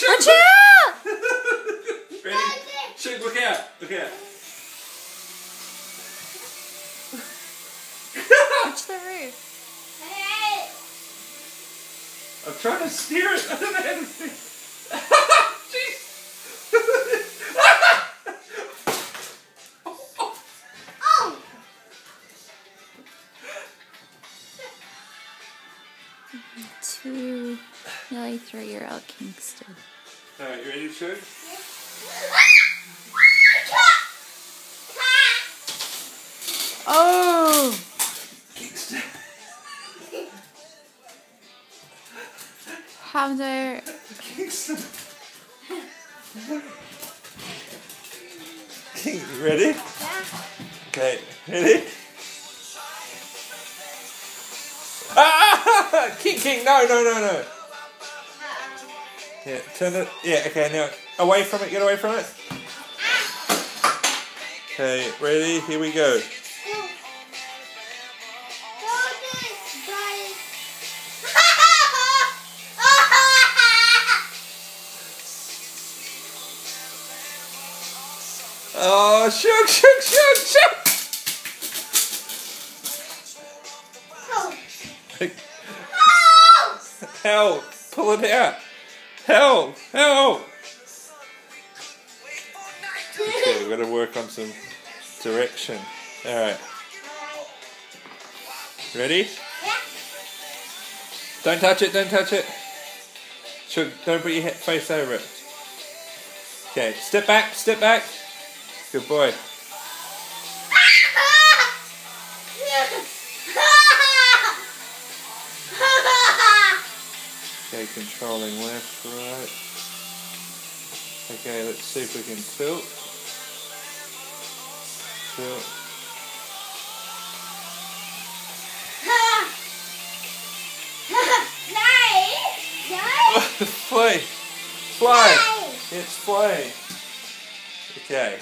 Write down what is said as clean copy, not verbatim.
Watch out! Ready? Shoot, look out. Look out. Watch the roof. I'm trying to steer it. I don't know how to steer it. Jeez. 2, nearly 3-year-old Kingston. Alright, you ready to shoot? Oh! Kingston. Hamza. Kingston. You ready? Yeah. Okay, ready? Ah! King, no. Yeah, turn it. Yeah, okay, now away from it, get away from it. Okay, ready? Here we go. Oh, shoot! Help! Pull it out! Help! Okay, we've got to work on some direction. Alright. Ready? Yeah. Don't touch it. Sure, don't put your face over it. Okay, step back. Good boy. Okay, controlling left, right. Okay, let's see if we can tilt. Fly! It's flying! Okay.